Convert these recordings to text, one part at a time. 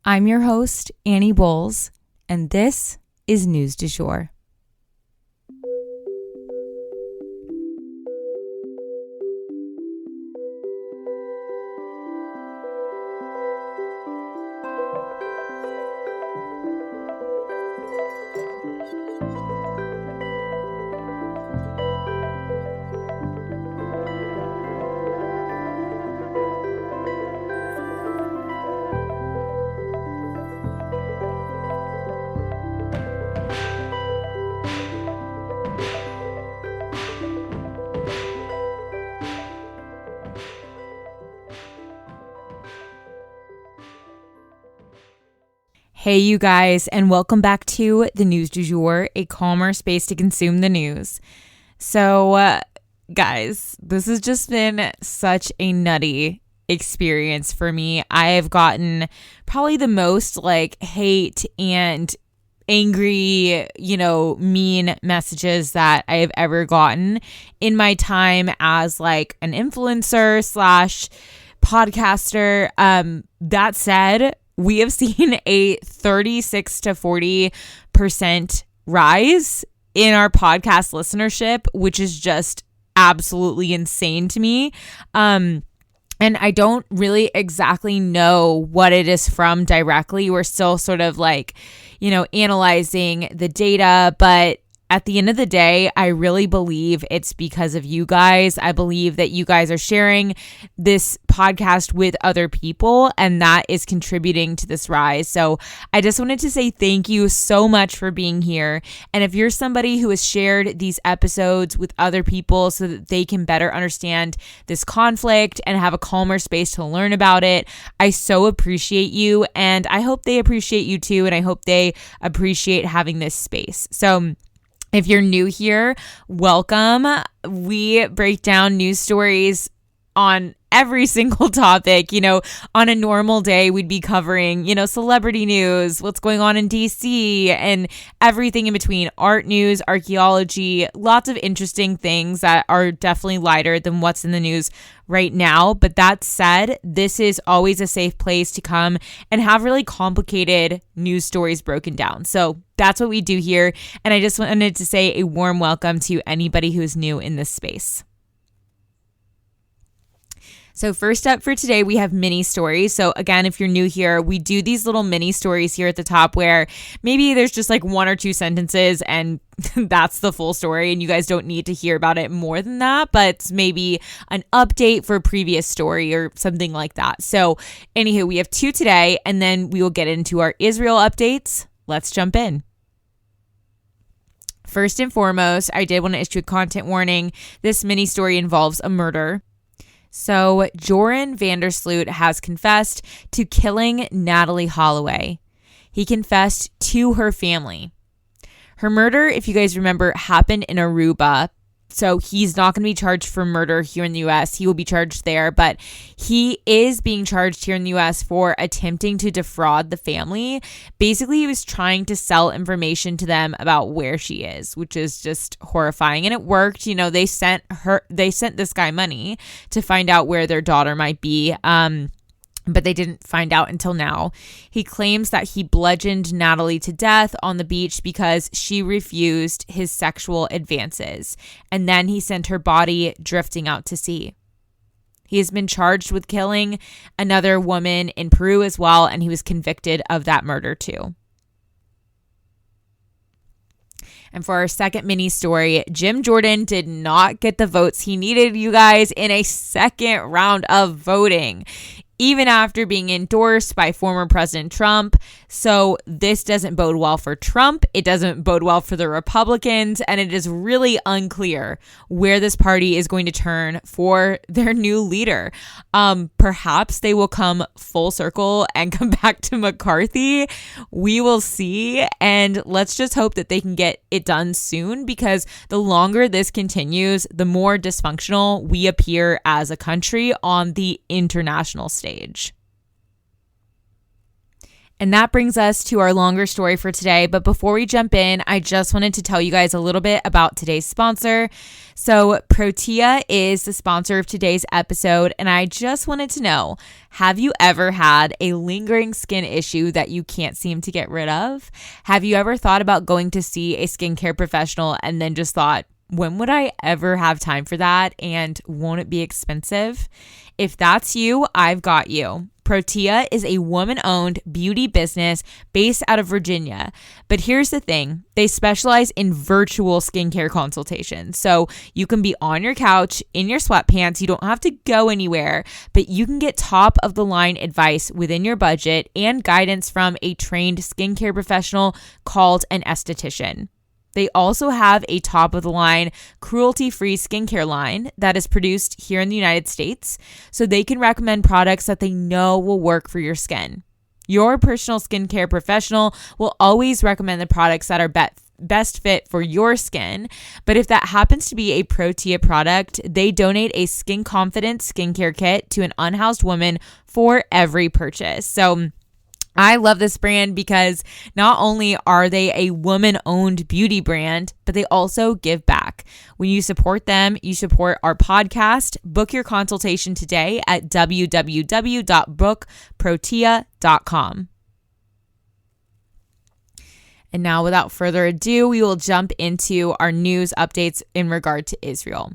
I'm your host, Annie Bowles, and this is News du Jour. Hey, you guys, and welcome back to the News du Jour, a calmer space to consume the news. So, guys, this has just been such a nutty experience for me. I have gotten probably the most hate and angry, mean messages that I have ever gotten in my time as an influencer slash podcaster. That said, we have seen a 36 to 40% rise in our podcast listenership, which is just absolutely insane to me. And I don't really exactly know what it is from directly. We're still sort of analyzing the data, but at the end of the day, I really believe it's because of you guys. I believe that you guys are sharing this podcast with other people, and that is contributing to this rise. So I just wanted to say thank you so much for being here. And if you're somebody who has shared these episodes with other people so that they can better understand this conflict and have a calmer space to learn about it, I so appreciate you. And I hope they appreciate you too. And I hope they appreciate having this space. So if you're new here, welcome. We break down news stories on every single topic. On a normal day, we'd be covering, celebrity news, what's going on in DC, and everything in between, art news, archaeology, lots of interesting things that are definitely lighter than what's in the news right now. But that said, this is always a safe place to come and have really complicated news stories broken down. So that's what we do here. And I just wanted to say a warm welcome to anybody who is new in this space. So first up for today, we have mini stories. So again, if you're new here, we do these little mini stories here at the top where maybe there's just one or two sentences and that's the full story and you guys don't need to hear about it more than that, but maybe an update for a previous story or something like that. So anywho, we have two today and then we will get into our Israel updates. Let's jump in. First and foremost, I did want to issue a content warning. This mini story involves a murder. So Jour Vandersloot has confessed to killing Natalie Holloway. He confessed to her family. Her murder, if you guys remember, happened in Aruba. So he's not going to be charged for murder here in the U.S. He will be charged there, but he is being charged here in the U.S. for attempting to defraud the family. Basically, he was trying to sell information to them about where she is, which is just horrifying. And it worked. They sent this guy money to find out where their daughter might be. But they didn't find out until now. He claims that he bludgeoned Natalie to death on the beach because she refused his sexual advances. And then he sent her body drifting out to sea. He has been charged with killing another woman in Peru as well, and he was convicted of that murder too. And for our second mini story, Jim Jordan did not get the votes he needed, you guys, in a second round of voting, even after being endorsed by former President Trump. So this doesn't bode well for Trump. It doesn't bode well for the Republicans. And it is really unclear where this party is going to turn for their new leader. Perhaps they will come full circle and come back to McCarthy. We will see. And let's just hope that they can get it done soon, because the longer this continues, the more dysfunctional we appear as a country on the international stage. And that brings us to our longer story for today. But before we jump in, I just wanted to tell you guys a little bit about today's sponsor. So Protea is the sponsor of today's episode. And I just wanted to know, have you ever had a lingering skin issue that you can't seem to get rid of? Have you ever thought about going to see a skincare professional and then just thought, when would I ever have time for that? And won't it be expensive? If that's you, I've got you. Protea is a woman-owned beauty business based out of Virginia. But here's the thing. They specialize in virtual skincare consultations. So you can be on your couch, in your sweatpants. You don't have to go anywhere, but you can get top-of-the-line advice within your budget and guidance from a trained skincare professional called an esthetician. They also have a top-of-the-line, cruelty-free skincare line that is produced here in the United States, so they can recommend products that they know will work for your skin. Your personal skincare professional will always recommend the products that are best fit for your skin, but if that happens to be a Protea product, they donate a Skin Confidence skincare kit to an unhoused woman for every purchase. So I love this brand because not only are they a woman-owned beauty brand, but they also give back. When you support them, you support our podcast. Book your consultation today at www.bookprotea.com. And now, without further ado, we will jump into our news updates in regard to Israel.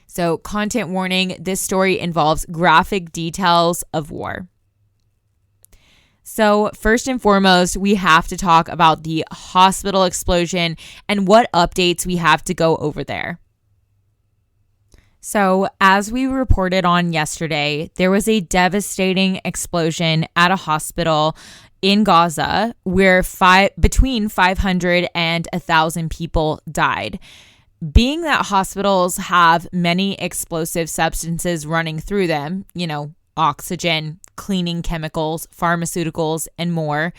So, content warning, this story involves graphic details of war. So first and foremost, we have to talk about the hospital explosion and what updates we have to go over there. So as we reported on yesterday, there was a devastating explosion at a hospital in Gaza where between 500 and 1,000 people died. Being that hospitals have many explosive substances running through them, oxygen, cleaning chemicals, pharmaceuticals, and more.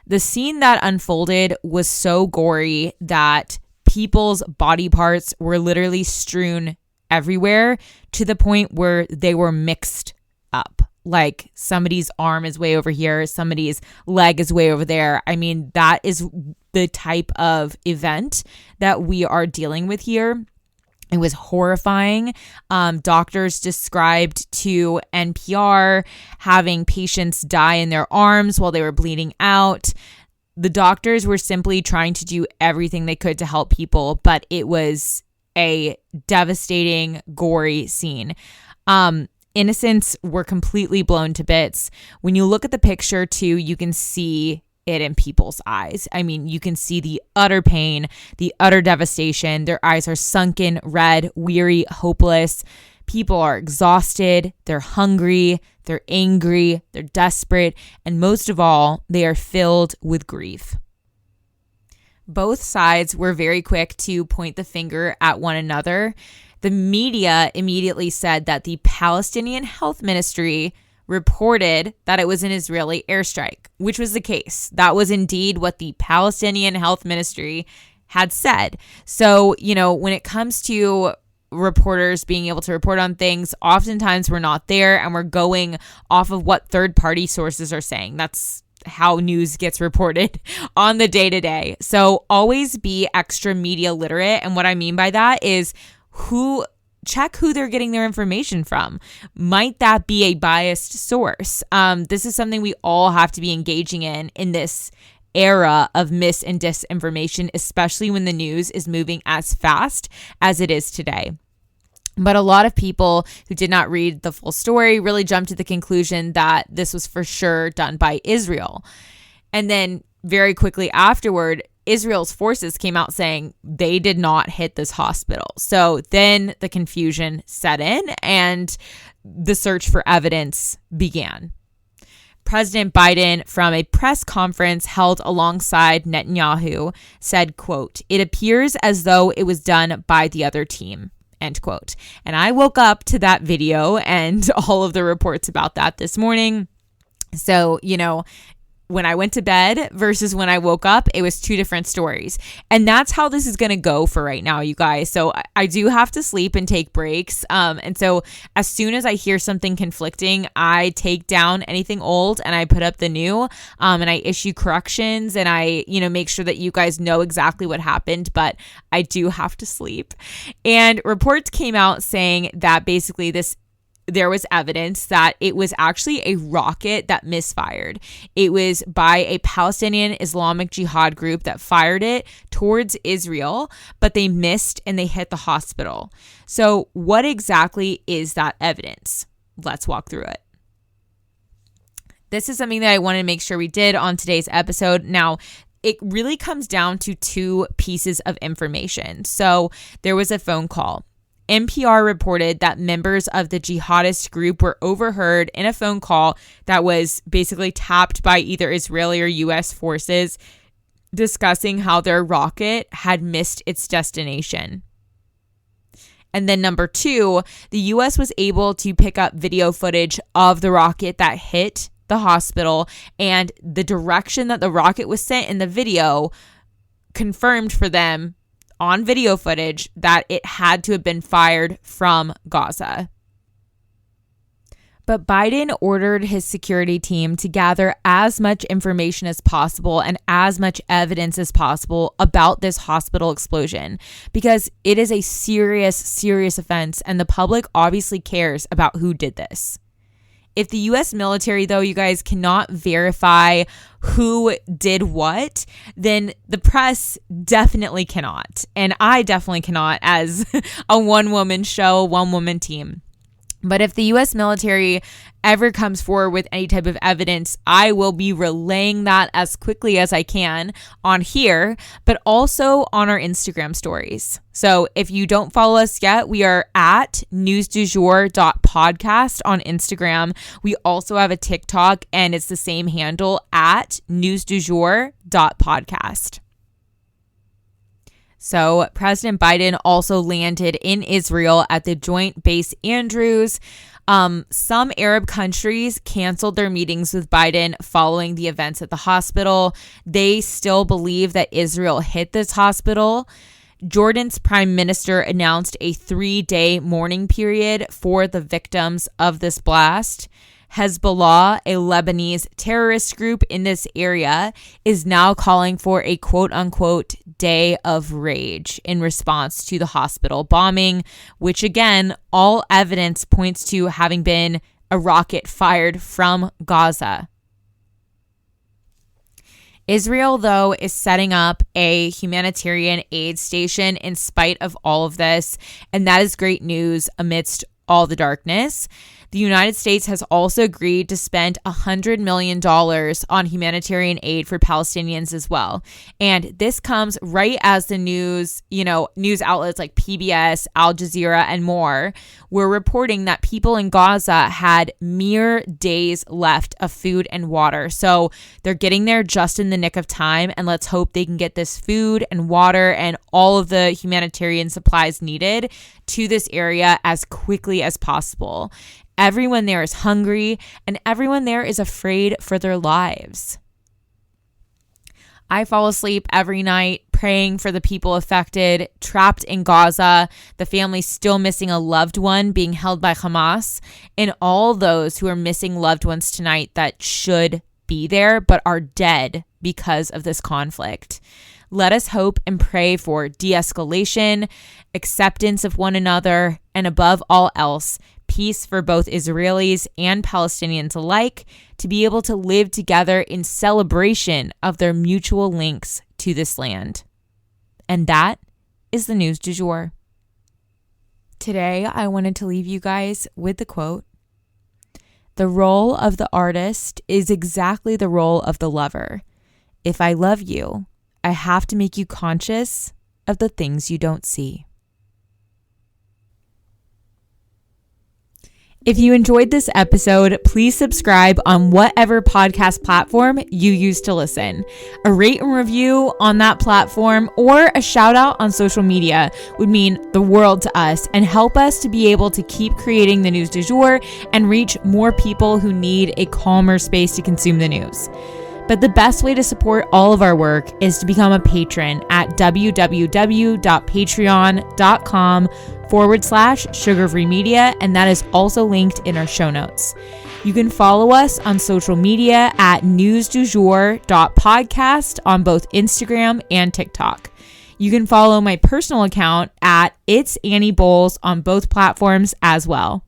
The scene that unfolded was so gory that people's body parts were literally strewn everywhere to the point where they were mixed up. Like somebody's arm is way over here, somebody's leg is way over there. I mean, that is the type of event that we are dealing with here. It was horrifying. Doctors described to NPR having patients die in their arms while they were bleeding out. The doctors were simply trying to do everything they could to help people, but it was a devastating, gory scene. Innocents were completely blown to bits. When you look at the picture too, you can see it in people's eyes. I mean, you can see the utter pain, the utter devastation. Their eyes are sunken, red, weary, hopeless. People are exhausted. They're hungry. They're angry. They're desperate. And most of all, they are filled with grief. Both sides were very quick to point the finger at one another. The media immediately said that the Palestinian Health Ministry reported that it was an Israeli airstrike, which was the case. That was indeed what the Palestinian Health Ministry had said. So, when it comes to reporters being able to report on things, oftentimes we're not there and we're going off of what third-party sources are saying. That's how news gets reported on the day-to-day. So always be extra media literate. And what I mean by that is check who they're getting their information from. Might that be a biased source? This is something we all have to be engaging in this era of mis and disinformation, especially when the news is moving as fast as it is today. But a lot of people who did not read the full story really jumped to the conclusion that this was for sure done by Israel. And then very quickly afterward, Israel's forces came out saying they did not hit this hospital. So then the confusion set in and the search for evidence began. President Biden, from a press conference held alongside Netanyahu, said, quote, "It appears as though it was done by the other team," end quote. And I woke up to that video and all of the reports about that this morning. So, when I went to bed versus when I woke up, it was two different stories. And that's how this is going to go for right now, you guys. So I do have to sleep and take breaks. And so as soon as I hear something conflicting, I take down anything old and I put up the new, and I issue corrections, and I, make sure that you guys know exactly what happened, but I do have to sleep. And reports came out saying that basically there was evidence that it was actually a rocket that misfired. It was by a Palestinian Islamic Jihad group that fired it towards Israel, but they missed and they hit the hospital. So what exactly is that evidence? Let's walk through it. This is something that I wanted to make sure we did on today's episode. Now, it really comes down to two pieces of information. So there was a phone call. NPR reported that members of the jihadist group were overheard in a phone call that was basically tapped by either Israeli or U.S. forces discussing how their rocket had missed its destination. And then number two, the U.S. was able to pick up video footage of the rocket that hit the hospital, and the direction that the rocket was sent in the video confirmed for them on video footage that it had to have been fired from Gaza. But Biden ordered his security team to gather as much information as possible and as much evidence as possible about this hospital explosion, because it is a serious, serious offense, and the public obviously cares about who did this. If the U.S. military, though, you guys cannot verify who did what, then the press definitely cannot. And I definitely cannot as a one-woman show, one-woman team. But if the U.S. military ever comes forward with any type of evidence, I will be relaying that as quickly as I can on here, but also on our Instagram stories. So if you don't follow us yet, we are at newsdujour.podcast on Instagram. We also have a TikTok, and it's the same handle at newsdujour.podcast. So President Biden also landed in Israel at the Joint Base Andrews. Some Arab countries canceled their meetings with Biden following the events at the hospital. They still believe that Israel hit this hospital. Jordan's prime minister announced a 3-day mourning period for the victims of this blast. Hezbollah, a Lebanese terrorist group in this area, is now calling for a quote-unquote day of rage in response to the hospital bombing, which again, all evidence points to having been a rocket fired from Gaza. Israel, though, is setting up a humanitarian aid station in spite of all of this, and that is great news amidst all the darkness. The United States has also agreed to spend $100 million on humanitarian aid for Palestinians as well. And this comes right as the news outlets like PBS, Al Jazeera, and more were reporting that people in Gaza had mere days left of food and water. So they're getting there just in the nick of time. And let's hope they can get this food and water and all of the humanitarian supplies needed to this area as quickly as possible. Everyone there is hungry, and everyone there is afraid for their lives. I fall asleep every night praying for the people affected, trapped in Gaza, the family still missing a loved one being held by Hamas, and all those who are missing loved ones tonight that should be there but are dead because of this conflict. Let us hope and pray for de-escalation, acceptance of one another, and above all else, peace for both Israelis and Palestinians alike to be able to live together in celebration of their mutual links to this land. And that is the news du jour. Today, I wanted to leave you guys with the quote: "The role of the artist is exactly the role of the lover. If I love you, I have to make you conscious of the things you don't see." If you enjoyed this episode, please subscribe on whatever podcast platform you use to listen. A rate and review on that platform or a shout out on social media would mean the world to us and help us to be able to keep creating the news du jour and reach more people who need a calmer space to consume the news. But the best way to support all of our work is to become a patron at www.patreon.com/sugarfree media, and that is also linked in our show notes. You can follow us on social media at newsdujour.podcast on both Instagram and TikTok. You can follow my personal account at It's Annie Bowles on both platforms as well.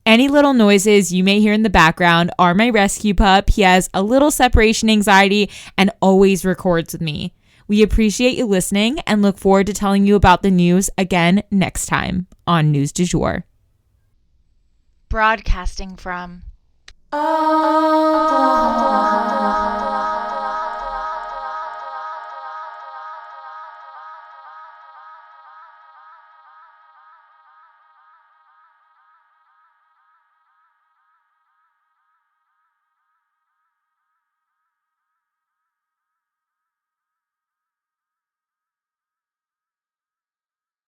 Any little noises you may hear in the background are my rescue pup. He has a little separation anxiety and always records with me. We appreciate you listening and look forward to telling you about the news again next time on News du Jour. Broadcasting from Oklahoma.